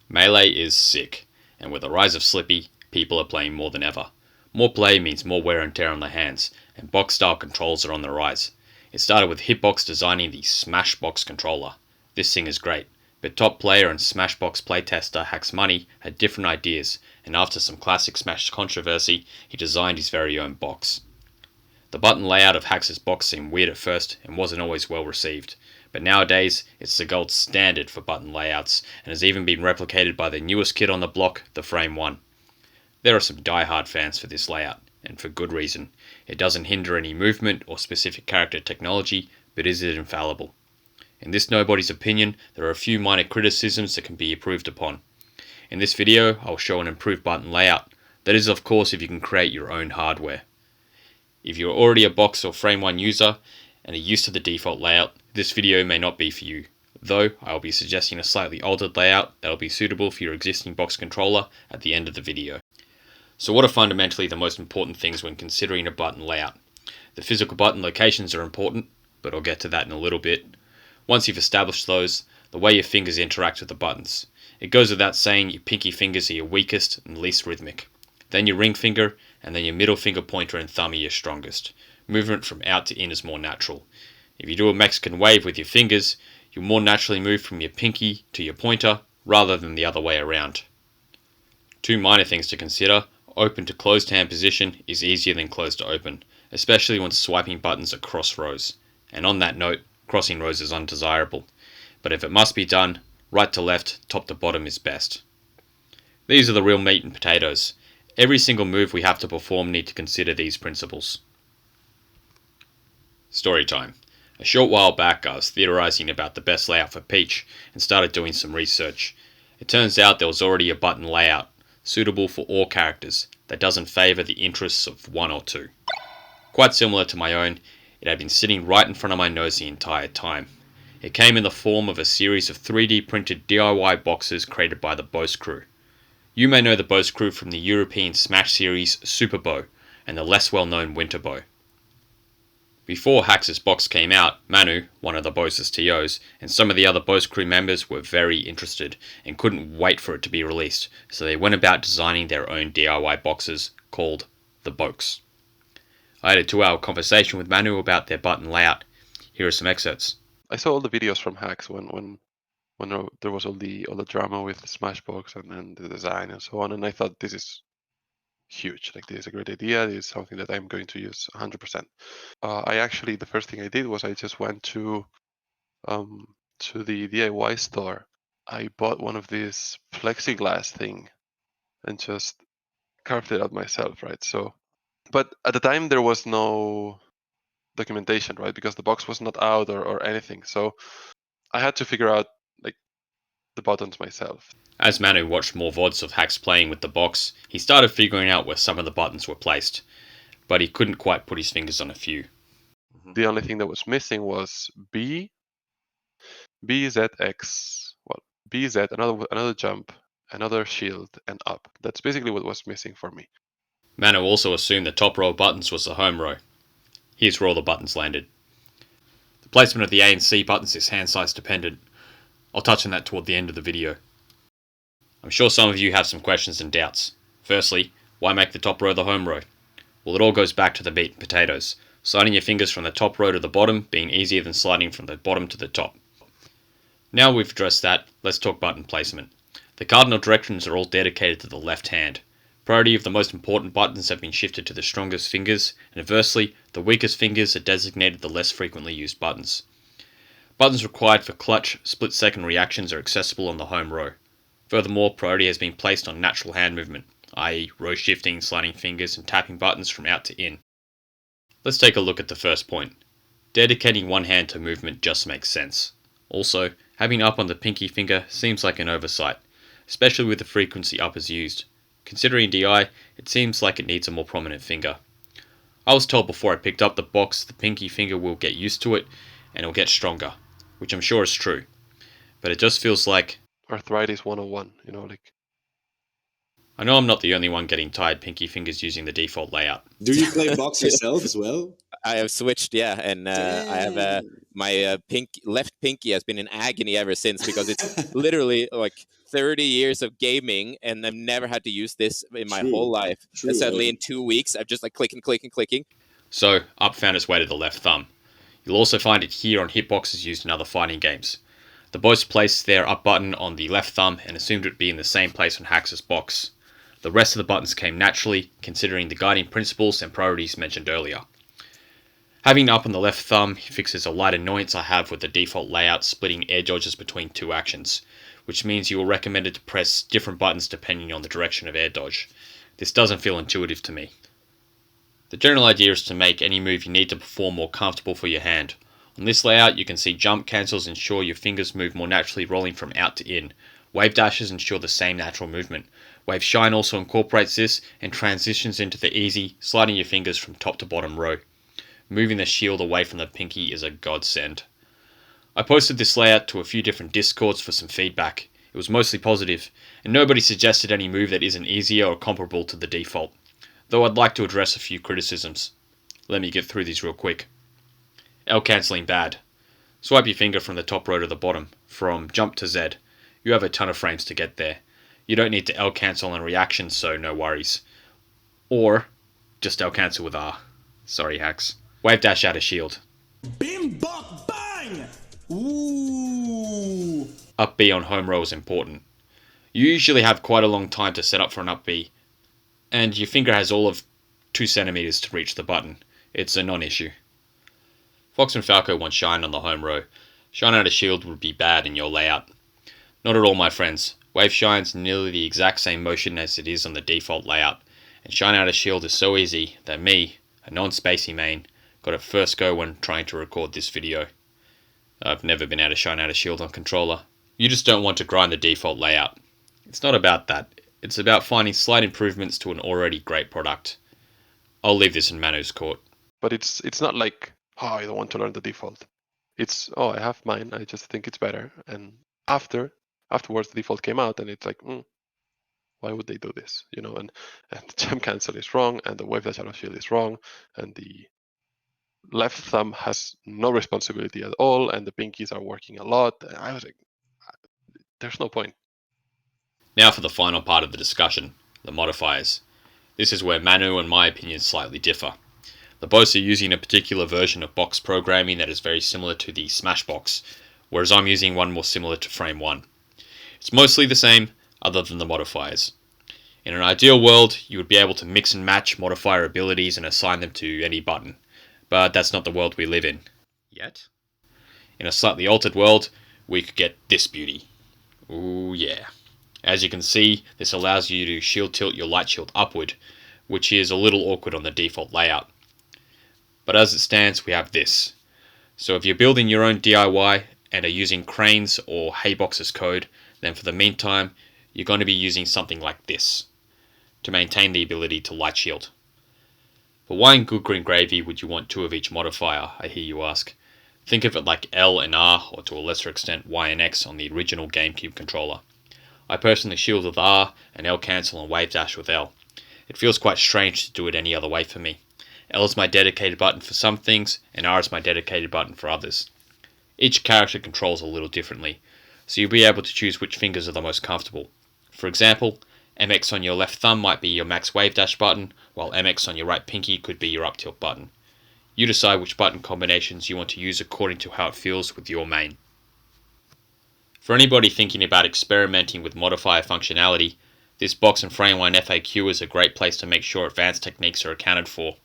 Melee is sick, and with the rise of Slippy, people are playing more than ever. More play means more wear and tear on the hands, and box-style controls are on the rise. It started with Hitbox designing the Smashbox controller. This thing is great, but top player and Smashbox playtester Hacks Money had different ideas, and after some classic Smash controversy, he designed his very own box. The button layout of Hacks' box seemed weird at first and wasn't always well received, but nowadays it's the gold standard for button layouts and has even been replicated by the newest kid on the block, the Frame 1. There are some die-hard fans for this layout, and for good reason. It doesn't hinder any movement or specific character technology, but is it infallible? In this nobody's opinion, there are a few minor criticisms that can be improved upon. In this video, I'll show an improved button layout. That is, of course, if you can create your own hardware. If you're already a Box or Frame 1 user and are used to the default layout, this video may not be for you, though I'll be suggesting a slightly altered layout that will be suitable for your existing box controller at the end of the video. So what are fundamentally the most important things when considering a button layout? The physical button locations are important, but I'll get to that in a little bit. Once you've established those, the way your fingers interact with the buttons. It goes without saying your pinky fingers are your weakest and least rhythmic. Then your ring finger, and then your middle finger pointer and thumb are your strongest. Movement from out to in is more natural. If you do a Mexican wave with your fingers, you'll more naturally move from your pinky to your pointer, rather than the other way around. Two minor things to consider. Open to closed hand position is easier than closed to open, especially when swiping buttons across rows. And on that note, crossing rows is undesirable. But if it must be done, right to left, top to bottom is best. These are the real meat and potatoes. Every single move we have to perform need to consider these principles. Storytime. A short while back I was theorizing about the best layout for Peach and started doing some research. It turns out there was already a button layout, suitable for all characters, that doesn't favour the interests of one or two. Quite similar to my own, it had been sitting right in front of my nose the entire time. It came in the form of a series of 3D printed DIY boxes created by the Bose crew. You may know the Bose crew from the European Smash series Super Bow and the less well known Winter Bow. Before Hacks' box came out, Manu, one of the Bose's TOs, and some of the other Bose crew members were very interested and couldn't wait for it to be released, so they went about designing their own DIY boxes called the Bokes. I had a 2-hour conversation with Manu about their button layout. Here are some excerpts. I saw all the videos from Hacks when there was all the drama with Smashbox and the design and so on, and I thought this is huge. Like, this is a great idea. This is something that I'm going to use 100%. The first thing I did was I just went to the DIY store. I bought one of these plexiglass thing and just carved it out myself, right? So, but at the time there was no documentation, right? Because the box was not out or anything. So I had to figure out like the buttons myself. As Manu watched more VODs of Hacks playing with the box, he started figuring out where some of the buttons were placed, but he couldn't quite put his fingers on a few. The only thing that was missing was B0XX, BZ, another jump, another shield, and up. That's basically what was missing for me. Manu also assumed the top row of buttons was the home row. Here's where all the buttons landed. The placement of the A and C buttons is hand size dependent. I'll touch on that toward the end of the video. I'm sure some of you have some questions and doubts. Firstly, why make the top row the home row? Well, it all goes back to the meat and potatoes. Sliding your fingers from the top row to the bottom being easier than sliding from the bottom to the top. Now we've addressed that, let's talk button placement. The cardinal directions are all dedicated to the left hand. Priority of the most important buttons have been shifted to the strongest fingers, and inversely, the weakest fingers are designated the less frequently used buttons. Buttons required for clutch, split-second reactions are accessible on the home row. Furthermore, priority has been placed on natural hand movement, i.e. row shifting, sliding fingers, and tapping buttons from out to in. Let's take a look at the first point. Dedicating one hand to movement just makes sense. Also, having up on the pinky finger seems like an oversight, especially with the frequency up is used. Considering DI, it seems like it needs a more prominent finger. I was told before I picked up the box the pinky finger will get used to it and it'll get stronger, which I'm sure is true. But it just feels like Arthritis 101, I know I'm not the only one getting tired pinky fingers using the default layout. Do you play box yourself as well? I have switched, yeah, and I have Dang. my left pinky has been in agony ever since because it's literally like 30 years of gaming, and I've never had to use this in my whole life. And suddenly, in 2 weeks, I'm just like clicking, clicking, clicking. So, up found its way to the left thumb. You'll also find it here on hitboxes used in other fighting games. The boss placed their up button on the left thumb and assumed it would be in the same place on Hax's box. The rest of the buttons came naturally, considering the guiding principles and priorities mentioned earlier. Having up on the left thumb fixes a light annoyance I have with the default layout splitting air dodges between two actions, which means you are recommended to press different buttons depending on the direction of air dodge. This doesn't feel intuitive to me. The general idea is to make any move you need to perform more comfortable for your hand. On this layout you can see jump cancels ensure your fingers move more naturally rolling from out to in. Wave dashes ensure the same natural movement. Wave shine also incorporates this and transitions into the easy, sliding your fingers from top to bottom row. Moving the shield away from the pinky is a godsend. I posted this layout to a few different discords for some feedback. It was mostly positive, and nobody suggested any move that isn't easier or comparable to the default. Though I'd like to address a few criticisms. Let me get through these real quick. L cancelling bad. Swipe your finger from the top row to the bottom, from jump to Z. You have a ton of frames to get there. You don't need to L cancel on reaction, so no worries. Or, just L cancel with R. Sorry, hacks. Wave dash out of shield. Bim bop bang! Ooh! Up B on home row is important. You usually have quite a long time to set up for an up B, and your finger has all of 2 centimeters to reach the button. It's a non-issue. Fox and Falco want shine on the home row. Shine out of shield would be bad in your layout. Not at all, my friends. Wave shine's nearly the exact same motion as it is on the default layout, and shine out of shield is so easy that me, a non-spacey main, got it first go when trying to record this video. I've never been able to shine out of shield on controller. You just don't want to grind the default layout. It's not about that. It's about finding slight improvements to an already great product. I'll leave this in Manu's court. But it's not like, oh, I don't want to learn the default. It's, oh, I have mine. I just think it's better. And afterwards, the default came out, and it's like, why would they do this? You know, and the jump cancel is wrong, and the wave dash out of shield is wrong, and the left thumb has no responsibility at all, and the pinkies are working a lot. And I was like, there's no point. Now for the final part of the discussion, the modifiers. This is where Manu and my opinions slightly differ. The both are using a particular version of box programming that is very similar to the Smashbox, whereas I'm using one more similar to Frame 1. It's mostly the same, other than the modifiers. In an ideal world, you would be able to mix and match modifier abilities and assign them to any button, but that's not the world we live in. Yet? In a slightly altered world, we could get this beauty. Ooh yeah. As you can see, this allows you to shield tilt your light shield upward, which is a little awkward on the default layout. But as it stands, we have this. So if you're building your own DIY and are using Crane's or Haybox's code, then for the meantime, you're going to be using something like this to maintain the ability to light shield. But why in good green gravy would you want 2 of each modifier, I hear you ask? Think of it like L and R, or to a lesser extent Y and X on the original GameCube controller. I personally shield with R and L cancel and wave dash with L. It feels quite strange to do it any other way for me. L is my dedicated button for some things, and R is my dedicated button for others. Each character controls a little differently, so you'll be able to choose which fingers are the most comfortable. For example, MX on your left thumb might be your max wave dash button, while MX on your right pinky could be your up tilt button. You decide which button combinations you want to use according to how it feels with your main. For anybody thinking about experimenting with modifier functionality, this Box and Frame 1 FAQ is a great place to make sure advanced techniques are accounted for.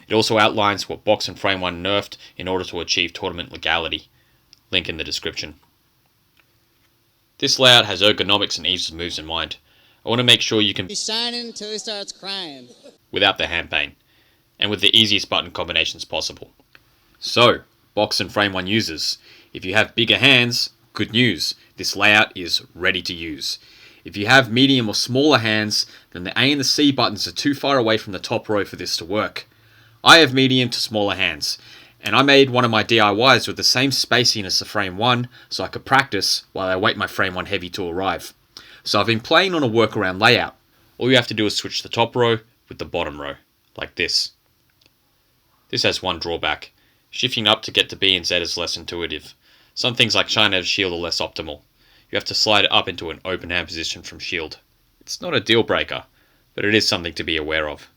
It also outlines what Box and Frame 1 nerfed in order to achieve tournament legality. Link in the description. This layout has ergonomics and ease of moves in mind. I want to make sure you can He's shining until he starts crying. without the hand pain, and with the easiest button combinations possible. So, Box and Frame 1 users, if you have bigger hands, good news, this layout is ready to use. If you have medium or smaller hands, then the A and the C buttons are too far away from the top row for this to work. I have medium to smaller hands, and I made one of my DIYs with the same spacing as the Frame 1 so I could practice while I wait my Frame 1 Heavy to arrive. So I've been playing on a workaround layout. all you have to do is switch the top row with the bottom row, like this. This has one drawback. Shifting up to get to B and Z is less intuitive. Some things like Shinev's shield are less optimal. You have to slide it up into an open hand position from shield. It's not a deal breaker, but it is something to be aware of.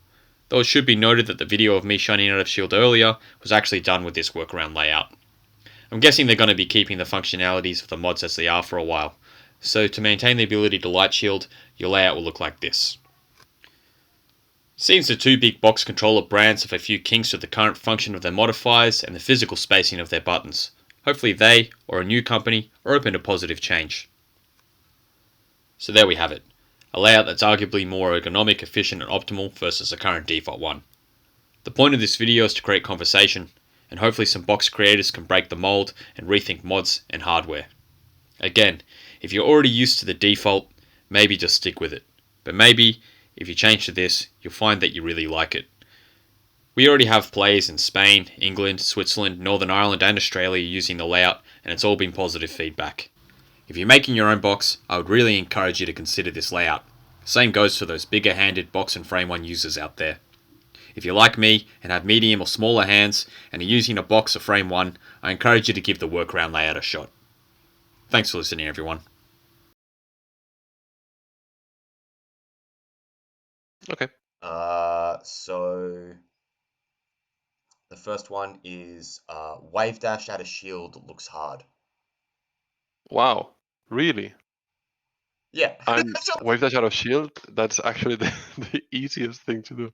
Though it should be noted that the video of me shining out of shield earlier was actually done with this workaround layout. I'm guessing they're going to be keeping the functionalities of the mods as they are for a while, so to maintain the ability to light shield, your layout will look like this. Seems the two big box controller brands have a few kinks to the current function of their modifiers and the physical spacing of their buttons. Hopefully they, or a new company, are open to positive change. So there we have it. A layout that's arguably more ergonomic, efficient and optimal versus the current default one. The point of this video is to create conversation, and hopefully some box creators can break the mold and rethink mods and hardware. Again, if you're already used to the default, maybe just stick with it. But maybe, if you change to this, you'll find that you really like it. We already have players in Spain, England, Switzerland, Northern Ireland and Australia using the layout, and it's all been positive feedback. If you're making your own box, I would really encourage you to consider this layout. Same goes for those bigger handed box and frame 1 users out there. If you're like me and have medium or smaller hands and are using a box or frame 1, I encourage you to give the workaround layout a shot. Thanks for listening, everyone. Okay. So the first one is wave dash out of shield looks hard. Wow. Really? Yeah. And wave dash out of shield, that's actually the easiest thing to do.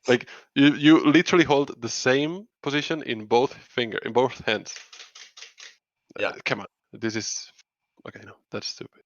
Like you literally hold the same position in both hands. Yeah. Come on. This is okay, no, that's stupid.